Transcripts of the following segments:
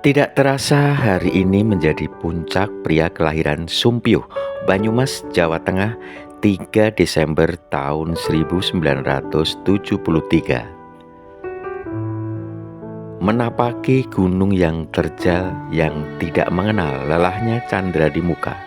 Tidak terasa hari ini menjadi puncak pria kelahiran Sumpyuh, Banyumas, Jawa Tengah, 3 Desember tahun 1973. Menapaki gunung yang terjal yang tidak mengenal lelahnya candra di muka.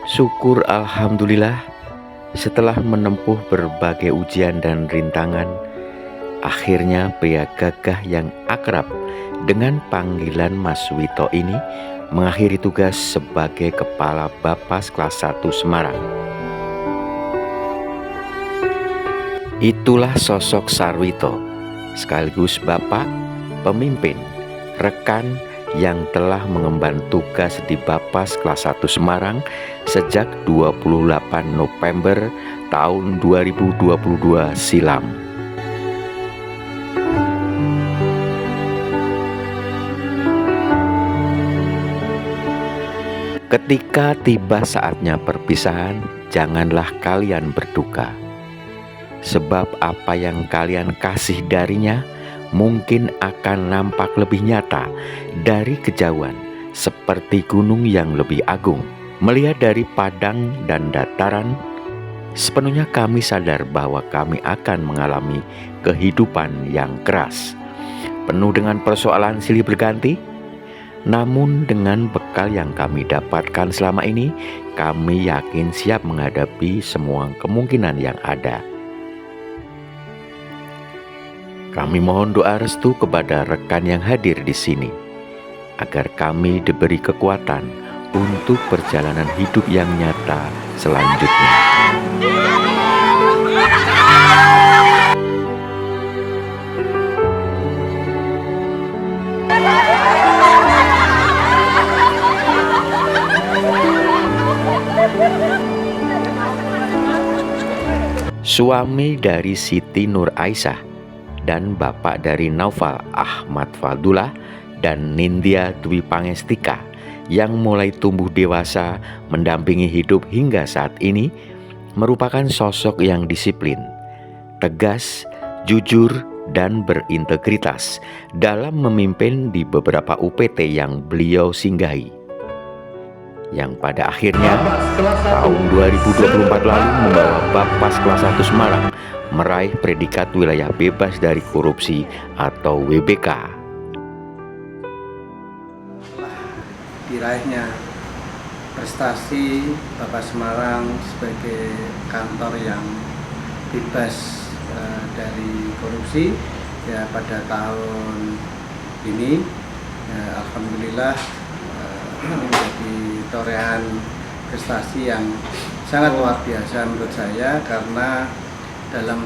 Syukur alhamdulillah, setelah menempuh berbagai ujian dan rintangan, akhirnya pria gagah yang akrab dengan panggilan Mas Wito ini mengakhiri tugas sebagai Kepala Bapas kelas 1 Semarang. Itulah sosok Sarwito, sekaligus bapak, pemimpin, rekan yang telah mengemban tugas di Bapas kelas 1 Semarang sejak 28 November tahun 2022 silam. Ketika tiba saatnya perpisahan, janganlah kalian berduka. Sebab apa yang kalian kasih darinya mungkin akan nampak lebih nyata dari kejauhan, seperti gunung yang lebih agung. Melihat dari padang dan dataran, sepenuhnya kami sadar bahwa kami akan mengalami kehidupan yang keras, penuh dengan persoalan silih berganti. Namun dengan bekal yang kami dapatkan selama ini, kami yakin siap menghadapi semua kemungkinan yang ada. Kami mohon doa restu kepada rekan yang hadir di sini, agar kami diberi kekuatan untuk perjalanan hidup yang nyata selanjutnya. Suami dari Siti Nur Aisyah dan bapak dari Naufal Ahmad Fadullah dan Nindya Dwi Pangestika yang mulai tumbuh dewasa mendampingi hidup hingga saat ini, merupakan sosok yang disiplin, tegas, jujur, dan berintegritas dalam memimpin di beberapa UPT yang beliau singgahi, yang pada akhirnya tahun 2024 lalu membawa Bapas kelas 1 Semarang meraih predikat wilayah bebas dari korupsi atau WBK. Diraihnya prestasi Bapas Semarang sebagai kantor yang bebas dari korupsi ya pada tahun ini, alhamdulillah menjadi torehan prestasi yang sangat luar biasa menurut saya, karena dalam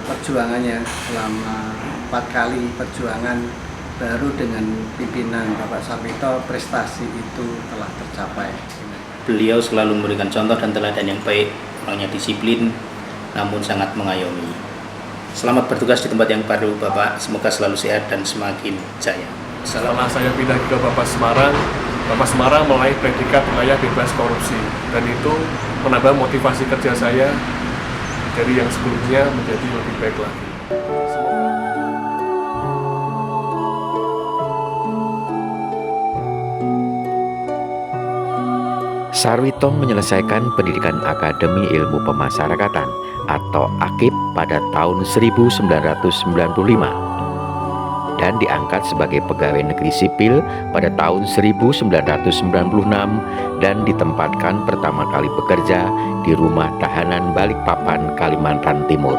perjuangannya selama 4 kali perjuangan baru dengan pimpinan Bapak Sarwito prestasi itu telah tercapai. Beliau selalu memberikan contoh dan teladan yang baik, orangnya disiplin namun sangat mengayomi. Selamat bertugas di tempat yang baru Bapak, semoga selalu sehat dan semakin jaya. Setelah saya pindah ke Bapas Semarang meraih predikat wilayah bebas korupsi, dan itu menambah motivasi kerja saya dari yang sebelumnya menjadi lebih baik lagi. Sarwito menyelesaikan pendidikan Akademi Ilmu Pemasyarakatan atau AKIP pada tahun 1995 dan diangkat sebagai pegawai negeri sipil pada tahun 1996 dan ditempatkan pertama kali bekerja di Rumah Tahanan Balikpapan, Kalimantan Timur.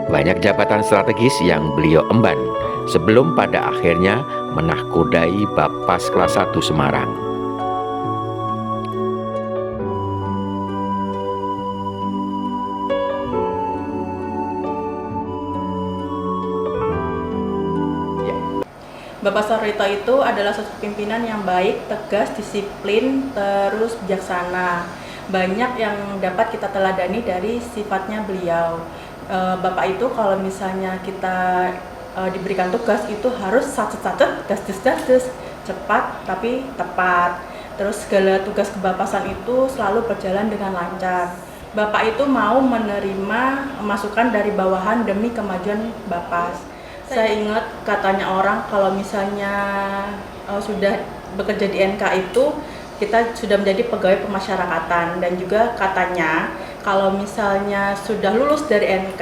Banyak jabatan strategis yang beliau emban sebelum pada akhirnya menahkodai Bapas kelas 1 Semarang. Bapak Sarwito itu adalah sosok pimpinan yang baik, tegas, disiplin, terus bijaksana. Banyak yang dapat kita teladani dari sifatnya beliau. Bapak itu kalau misalnya kita diberikan tugas itu harus sat-sat, das-das, cepat tapi tepat. Terus segala tugas kebapasan itu selalu berjalan dengan lancar. Bapak itu mau menerima masukan dari bawahan demi kemajuan Bapas. Saya ingat katanya orang kalau misalnya sudah bekerja di NK itu kita sudah menjadi pegawai pemasyarakatan, dan juga katanya kalau misalnya sudah lulus dari NK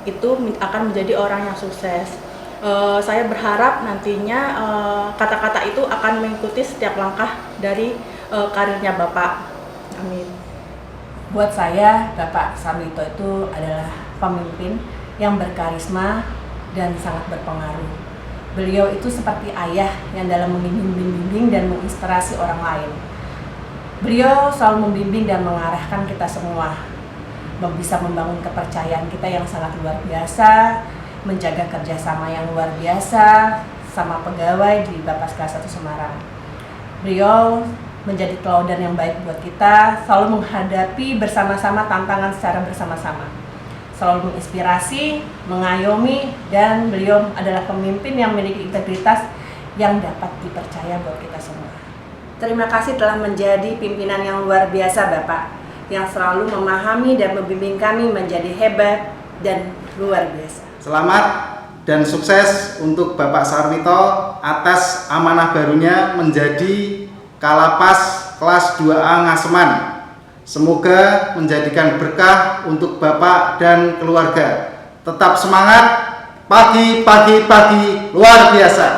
itu akan menjadi orang yang sukses. Saya berharap nantinya kata-kata itu akan mengikuti setiap langkah dari karirnya Bapak. Amin. Buat saya, Bapak Sarwito itu adalah pemimpin yang berkarisma dan sangat berpengaruh. Beliau itu seperti ayah yang dalam membimbing dan menginspirasi orang lain. Beliau selalu membimbing dan mengarahkan kita semua, bisa membangun kepercayaan kita yang sangat luar biasa, menjaga kerjasama yang luar biasa sama pegawai di Bapas Kelas 1 Semarang. Beliau menjadi teladan yang baik buat kita, selalu menghadapi bersama-sama tantangan secara bersama-sama, selalu menginspirasi, mengayomi, dan beliau adalah pemimpin yang memiliki integritas yang dapat dipercaya buat kita semua. Terima kasih telah menjadi pimpinan yang luar biasa Bapak, yang selalu memahami dan membimbing kami menjadi hebat dan luar biasa. Selamat dan sukses untuk Bapak Sarwito atas amanah barunya menjadi Kalapas kelas 2A Ngaseman. Semoga menjadikan berkah untuk Bapak dan keluarga. Tetap semangat, pagi luar biasa.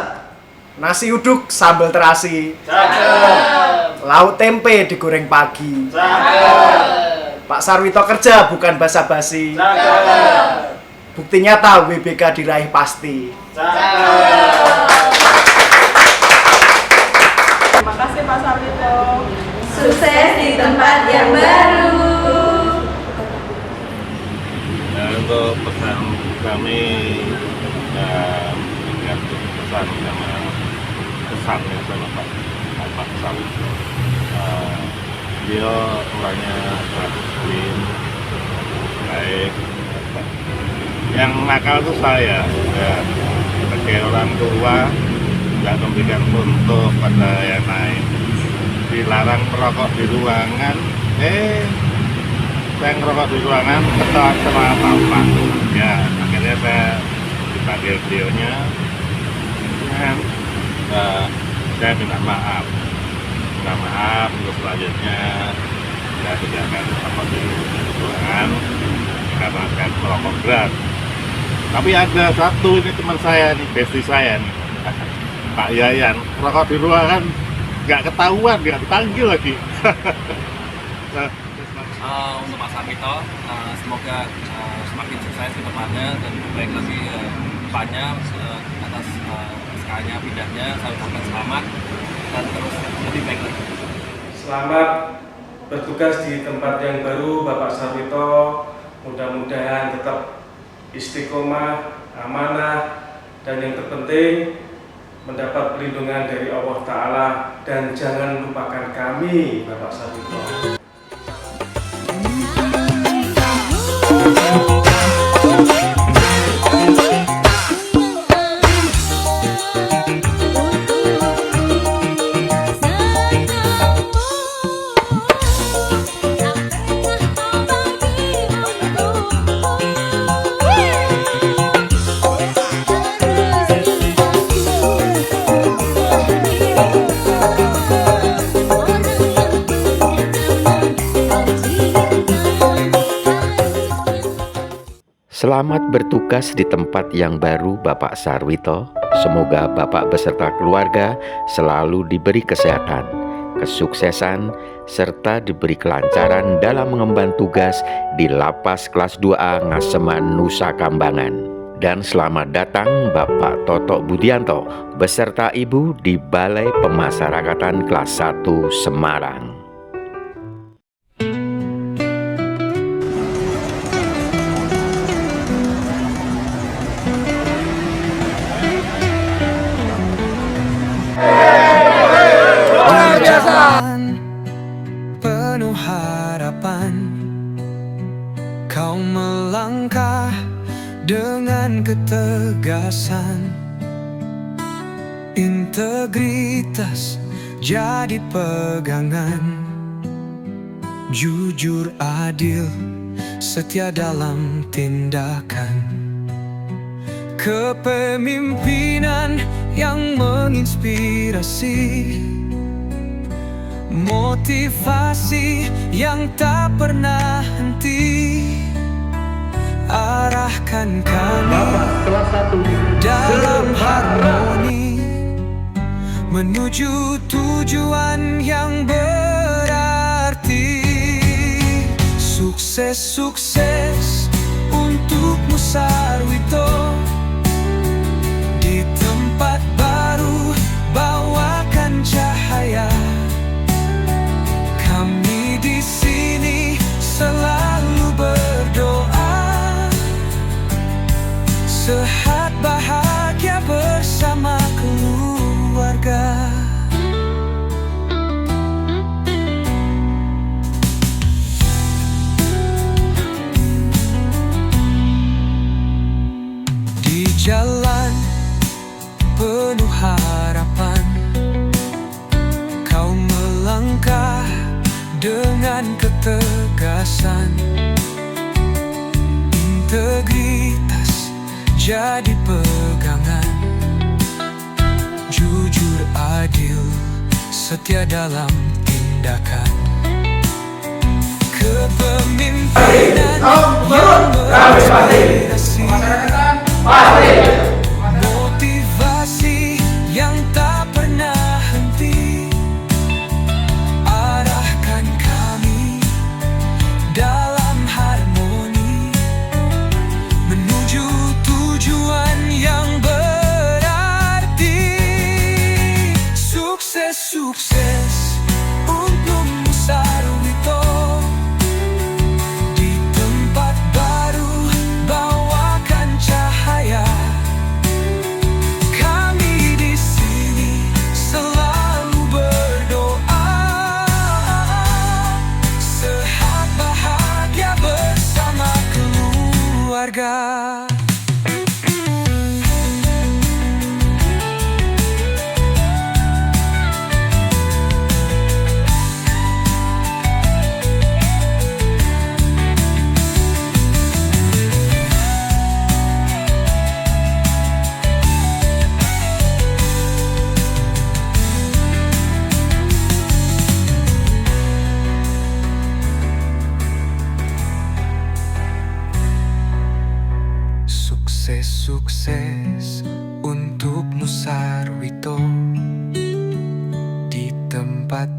Nasi uduk sambal terasi. Cakep. Lauk tempe digoreng pagi. Cakep. Pak Sarwito kerja bukan basa-basi. Cakep. Bukti nyata WBK diraih pasti. Cakep. Terima kasih Pak Sarwito. Sukses di tempat yang baru. Nah, untuk pesan kami ingat pesan sama kesannya sama Pak Sarwito. Dia orangnya disiplin, baik. Yang nakal itu saya, ya, sebagai orang tua nggak memberikan contoh pada yang lain. Dilarang merokok di ruangan, saya ngerokok di ruangan ketahuan sama bapak. Ya, akhirnya saya dipanggil beliaunya, dan saya minta maaf untuk selanjutnya saya tidak akan merokok di ruangan karena saya merokok berat. Tapi ada satu, ini teman saya nih, bestie saya nih, Pak Yayan, merokok di ruangan nggak ketahuan, nggak dipanggil lagi. Untuk Pak Sarwito, semoga semakin sukses ke depannya dan baik lagi depannya atas SK-nya pindahnya. Saya ucapkan selamat dan terus lebih baik lagi. Selamat bertugas di tempat yang baru Bapak Sarwito. Mudah-mudahan tetap istiqomah, amanah, dan yang terpenting mendapat perlindungan dari Allah Ta'ala, dan jangan lupakan kami Bapak Sarwito. Selamat bertugas di tempat yang baru Bapak Sarwito. Semoga Bapak beserta keluarga selalu diberi kesehatan, kesuksesan, serta diberi kelancaran dalam mengemban tugas di Lapas Kelas 2A Ngaseman, Nusa Kambangan. Dan selamat datang Bapak Toto Budianto beserta Ibu di Balai Pemasyarakatan Kelas 1 Semarang. dengan ketegasan, integritas jadi pegangan, jujur adil setia dalam tindakan, kepemimpinan yang menginspirasi, motivasi yang tak pernah henti, arahkan kami dalam harmoni menuju tujuan yang berarti. Sukses, sukses untukmu Sarwito, di tempat baru bawakan cahaya. Kami di sini selalu berdoa, sehat bahagia bersama keluarga. Di jalan penuh harapan, kau melangkah dengan ketegasan, integritas jadi pegangan, jujur adil setia dalam tindakan, kepemimpinan yang menginspirasi, motivasi yang tak pernah henti, arahkan kami dalam harmoni menuju tujuan yang berarti. Sukses, sukses untukmu Sarwito, di tempat baru bawakan cahaya. Kami di sini selalu berdoa, sehat bahagia bersama keluarga. Sukses, sukses untukmu Sarwito, di tempat